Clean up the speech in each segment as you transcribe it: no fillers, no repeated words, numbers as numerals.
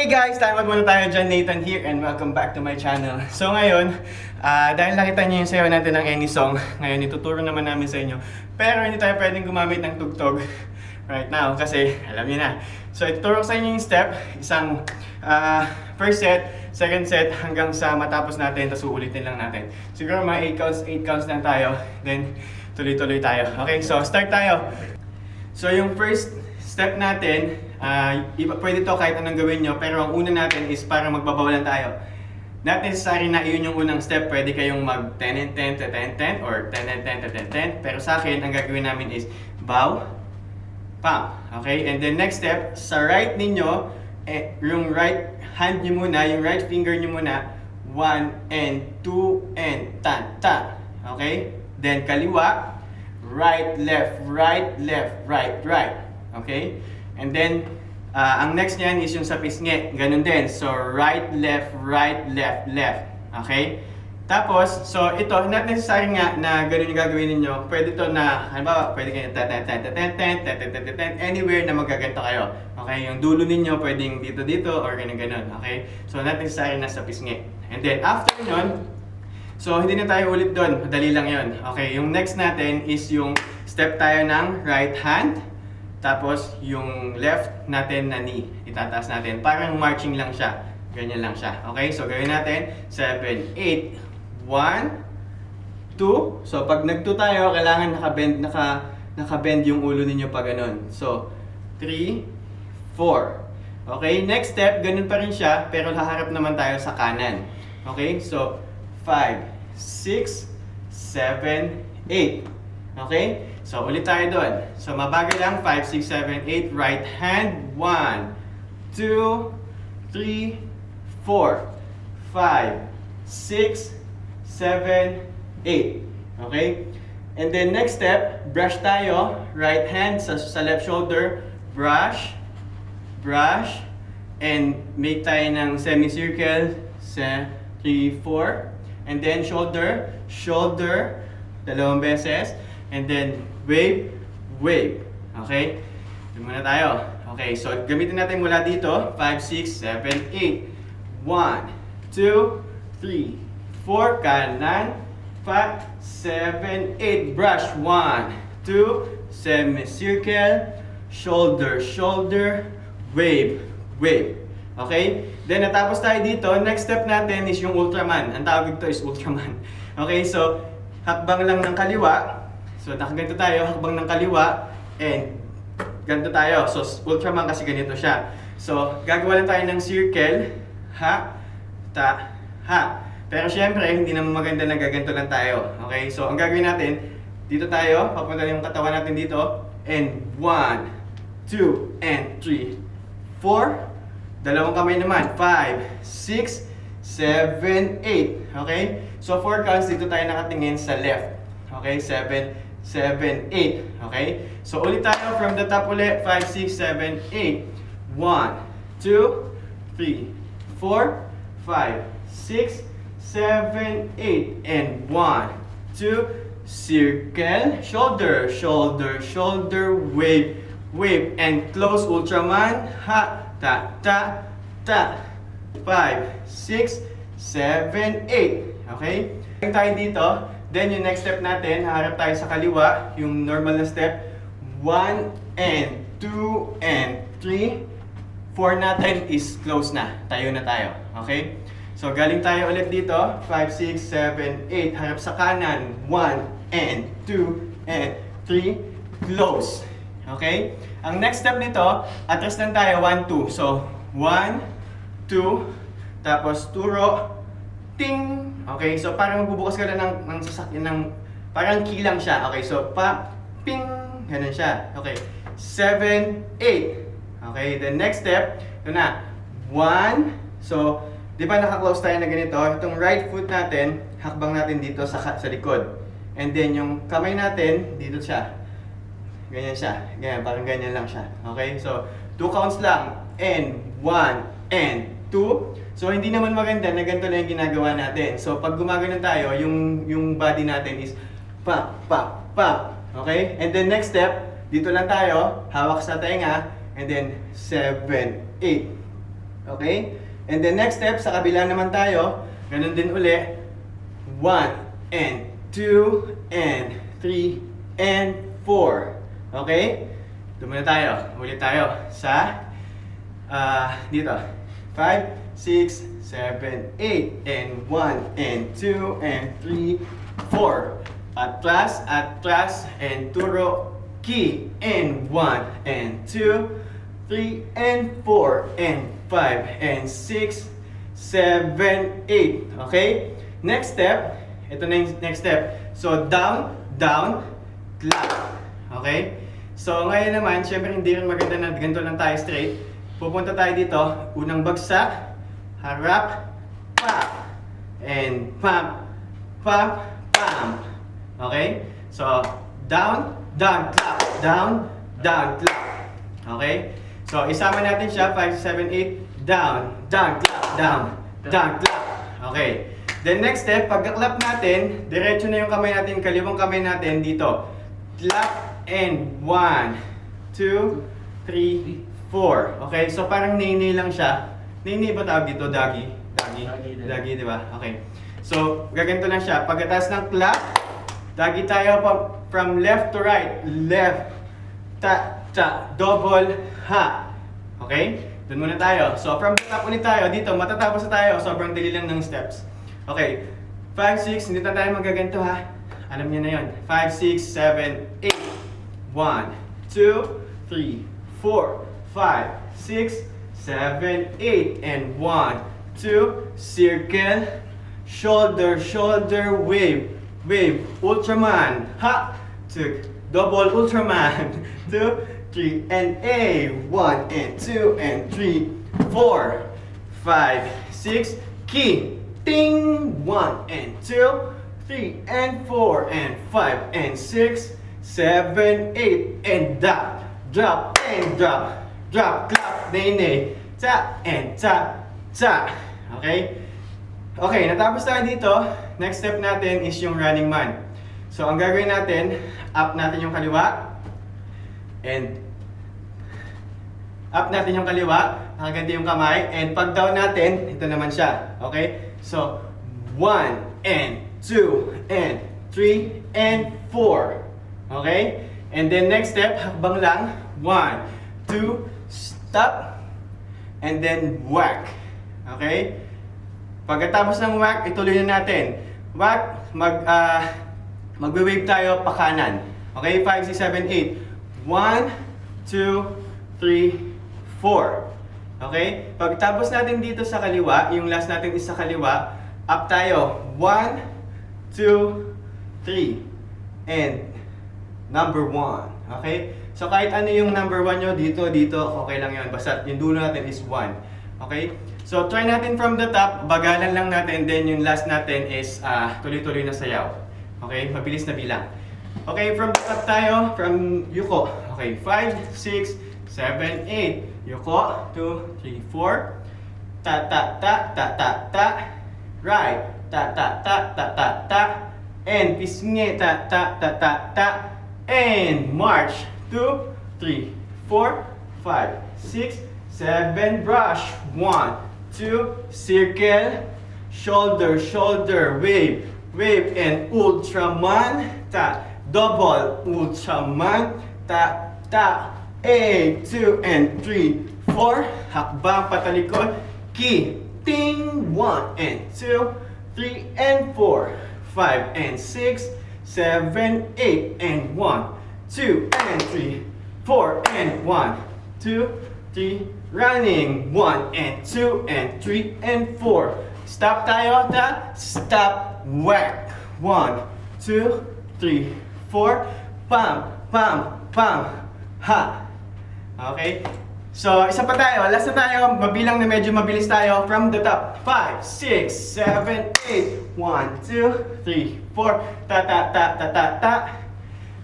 Hey guys! Time muna tayo dyan. Nathan here and welcome back to my channel. So ngayon, dahil nakita niyo yung sayo natin ng any song, ngayon ituturo naman namin sa inyo. Pero hindi tayo pwedeng gumamit ng tugtog right now kasi alam niyo na. So ituturo ko sa inyo yung step, isang first set, second set hanggang sa matapos natin, tapos uulitin lang natin. Siguro mga 8 counts lang tayo, then tuloy-tuloy tayo. Okay, so start tayo. So yung first step natin, pwede to kahit anong gawin nyo, pero ang una natin is para magbabawalan tayo. Not necessary na yun yung unang step, pwede kayong mag 10 and 10 to 10 10 or 10 and 10 to 10 10. Pero sa akin, ang gagawin namin is bow, pump. Okay? And then next step, sa right ninyo, yung right hand nyo muna, yung right finger nyo muna, 1 and 2 and ta ta. Okay? Then kaliwa, right, left, right, right. Okay? And then, ang next niyan is yung sa pisngi. Ganun din. So, right, left. Okay? Tapos, so ito, not necessary nga na ganun yung gagawin ninyo. Pwede to na, halimbawa, pwede kayo 10, anywhere na magaganto kayo. Okay? Yung dulo ninyo, pwedeng dito, or ganun. Okay? So, not necessary na sa pisngi. And then, after nun, so hindi na tayo ulit doon. Madali lang yon. Okay? Yung next natin is yung step tayo ng right hand. Tapos, yung left natin na knee, itataas natin. Parang marching lang siya. Ganyan lang siya. Okay? So, gawin natin. 7, 8, 1, 2. So, pag nag-2 tayo, kailangan nakabend yung ulo ninyo pa ganun. So, 3, 4. Okay? Next step, ganun pa rin siya, pero haharap naman tayo sa kanan. Okay? So, 5, 6, 7, 8. Okay? So, ulit tayo doon. So, mabagal lang. 5, 6, 7, 8. Right hand. 1, 2, 3, 4, 5, 6, 7, 8. Okay? And then, next step, brush tayo. Right hand sa left shoulder. Brush. And make tayo ng semicircle. 3, 4. And then, shoulder. Dalawang beses. And then, wave. Okay? Doon muna tayo. Okay, so gamitin natin mula dito. 5, 6, 7, 8. 1, 2, 3, 4. Kanan. 5, 7, 8. Brush. 1, 2. Semicircle. Shoulder. Wave. Okay? Then, natapos tayo dito. Next step natin is yung Ultraman. Ang tawag dito is Ultraman. Okay, so hakbang lang ng kaliwa. So, nakaganto tayo, hakbang ng kaliwa, and ganito tayo. So, Ultraman kasi ganito siya. So, gagawa lang tayo ng circle, ha, ta, ha. Pero syempre, hindi naman maganda na gaganto lang tayo. Okay? So, ang gagawin natin, dito tayo, papunta yung katawan natin dito, and 1, 2, and 3, 4. Dalawang kamay naman, 5, 6, 7, 8. Okay? So, 4 counts, dito tayo nakatingin sa left. Okay? 7, 8. Okay? So, ulit tayo from the top ulit. 5, 6, 7, 8. 1, 2, 3, 4, 5, 6, 7, 8. And 1, 2, circle, shoulder, wave, and close Ultraman, ha, ta, 5, 6, 7, 8. Okay? Tayo dito. Then, yung next step natin, haharap tayo sa kaliwa. Yung normal na step. 1 and 2 and 3. 4 natin is close na. Tayo na tayo. Okay? So, galing tayo ulit dito. 5, 6, 7, 8. Harap sa kanan. 1 and 2 and 3. Close. Okay? Ang next step nito, atras lang tayo. 1, 2. So, 1, 2. Tapos, turo. Ting! Okay, so parang magbubukas ka lang ng sasakyan ng parang key lang siya. Okay, so ping! Ganun siya. Okay, 7, 8. Okay, the next step, ito na. 1, so, di ba naka-close tayo na ganito? Itong right foot natin, hakbang natin dito sa likod. And then yung kamay natin, dito siya. Ganyan siya. Ganyan, parang ganyan lang siya. Okay, so 2 counts lang. And 1 and 2. So, hindi naman maganda na ganito lang yung ginagawa natin. So, pag gumagano tayo, yung body natin is pop. Okay? And then next step, dito lang tayo, hawak sa tenga, and then 7, 8. Okay? And then next step, sa kabila naman tayo, ganun din uli. 1 and 2 and 3 and 4. Okay? Ito muna tayo. Ulit tayo sa dito. 5, 6, 7, 8 and 1 and 2 and 3, 4. Atras and turo ki and 1 and 2, 3 and 4 and 5 and 6, 7, 8. Okay? Next step, ito na yung next step. So, down, down, clap. Okay? So, ngayon naman, syempre hindi rin maganda na ganito lang tayo straight. Pupunta tayo dito, unang bagsak, harap, pop, and pump, pump, pump. Okay? So, down, down, clap, down, down, clap. Okay? So, isama natin siya, 5, 7, 8, down, down, clap, down, down, clap. Okay. Then next step, pagka-clap natin, diretso na yung kamay natin, kaliwang kamay natin dito. Clap and 1, 2, 3, 4. Okay, so parang nini lang siya. Nini ba tawag dito? Doggy? Doggy, di ba? Okay. So, gaganto lang siya. Pagkatapos ng clap, doggy tayo from left to right. Left, ta, ta, double, ha. Okay? Doon muna tayo. So, from the top ulit tayo. Dito, matatapos na tayo. Sobrang dali lang ng steps. Okay, 5, 6, hindi na tayo magaganto ha. Alam niyo na yun. 5, 6, 7, 8. 1, 2, 3, 4, 5, 6, 7, 8. And 1, 2, circle, shoulder, shoulder, wave, wave, Ultraman, ha, 2, double Ultraman, 2, 3, and A, 1, and 2, and 3, 4, 5, 6, key. Ting! 1 and 2, 3 and 4 and 5 and 6, 7, 8 and drop, drop and drop, drop, clap, nay, tap and tap, tap. Okay? Okay, natapos tayo dito. Next step natin is yung running man. So, ang gagawin natin, up natin yung kaliwa and up natin yung kaliwa, nakaganti yung kamay, and pag down natin, ito naman siya. Okay? So, 1 and 2 and 3 and 4. Okay? And then next step, hakbang lang. 1, 2, stop, and then whack. Okay? Pagkatapos ng whack, ituloy na natin. Whack, magwe-wave tayo pa kanan. Okay? 5, 6, 7, 8. 1, 2, 3, 4. Okay? Pagtapos natin dito sa kaliwa, yung last natin is sa kaliwa, up tayo. 1, 2, 3. And number 1. Okay? So kahit ano yung number 1 nyo, dito, okay lang yun. Basta yung dulo natin is 1. Okay? So try natin from the top, bagalan lang natin, then yung last natin is tuloy-tuloy na sayaw. Okay? Mabilis na bilang. Okay, from the top tayo, from Yuko. Okay, 5, 6, 7, 8. Yuko, 2, 3, 4. Ta ta ta ta ta ta. Right. Ta ta ta ta ta ta. And pisngi ta ta ta ta ta. And march. 2, 3, 4, 5, 6, 7. Brush. 1, 2. Circle. Shoulder, shoulder. Wave, wave. And Ultraman. Ta. Double Ultraman. Ta ta. 8, 2, and 3, 4. Hakbang patalikod. Key. Ting. 1 and 2, 3 and 4, 5 and 6, 7, 8 and 1, 2 and 3, 4 and 1, 2, 3. Running. 1 and 2 and 3 and 4. Stop tayo. Ta. Stop. Whack. 1, 2, 3, 4. Pam. Pam. Pam. Ha. Okay? So, isa pa tayo. Last na tayo. Mabilang na medyo mabilis tayo. From the top. 5, 6, 7, 8. 1, 2, 3, 4. Ta ta ta ta ta ta.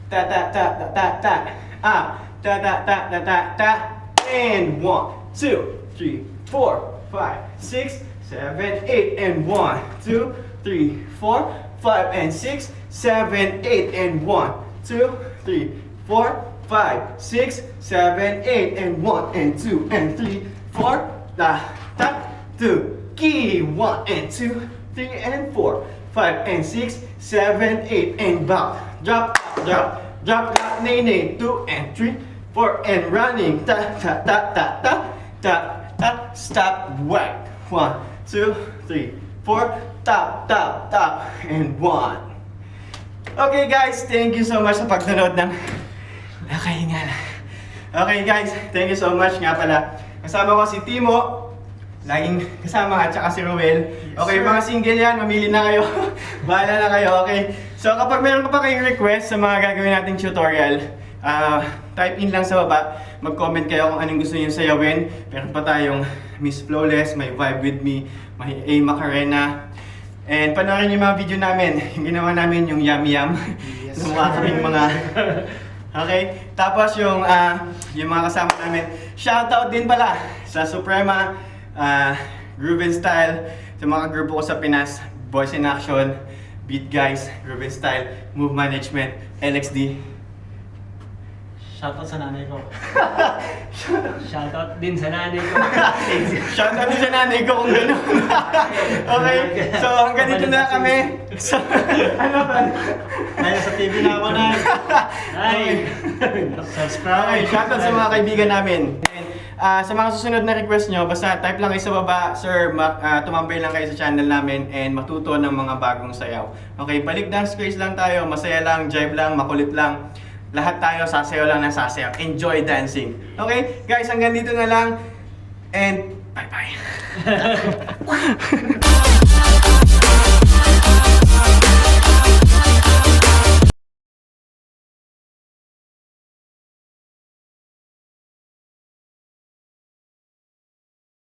Ta ta ta ta ta ta. Ah. Ta ta ta ta ta ta. And 1, 2, 3, 4, 5, 6, 7, 8. And 1, 2, 3, 4, 5, and 6, 7, 8. And 1, 2, 3, 4, 5, 6, 7, 8, and 1, and 2, and 3, 4. Ta, 2, key, 1 and 2, 3 and 4, 5 and 6, 7, 8, and back. Drop, drop, drop, drop, nay, nay, 2 and 3, 4 and running. Ta, ta, ta, ta, ta, ta, ta, stop, whack. 1, 2, 3, 4, tap, tap, tap, and 1. Okay guys, thank you so much sa pagnonood ng nakahingal. Okay guys, thank you so much nga pala. Kasama ko si Timo, laging kasama at saka si Ruel. Okay, mga single yan, mamili na kayo. Bahala na kayo, okay? So kapag meron pa kayong request sa mga gagawin nating tutorial, type in lang sa baba, mag-comment kayo kung anong gusto niyo sayawin. Meron pa tayong Miss Flawless, may Vibe With Me, may A. Macarena. And panoorin yung mga video namin, yung ginawa namin yung Yum Yum. Yes. Yung mga kaming mga... Okay? Tapos yung mga kasama namin, shoutout din pala sa Suprema, Groove and Style, sa mga grupo ko sa Pinas, Boys in Action, Beat Guys, Groove and Style, Move Management, LXD. Shoutout sa nanay ko. Shoutout din sa nanay ko. Shoutout din sa nanay ko kung gano'n. Okay, so hanggang dito na kami. So, ano ba? Dahil sa TV na ako na. Ay! Okay, Subscribe! shoutout sa mga kaibigan namin. Sa mga susunod na request nyo, basta type lang kayo sa baba, sir, tumambay lang kayo sa channel namin and matuto ng mga bagong sayaw. Okay, balik dance craze lang tayo, masaya lang, jive lang, makulit lang. Lahat tayo sasayaw lang ng sasayaw. Enjoy dancing. Okay, guys, hanggang dito na lang and bye-bye.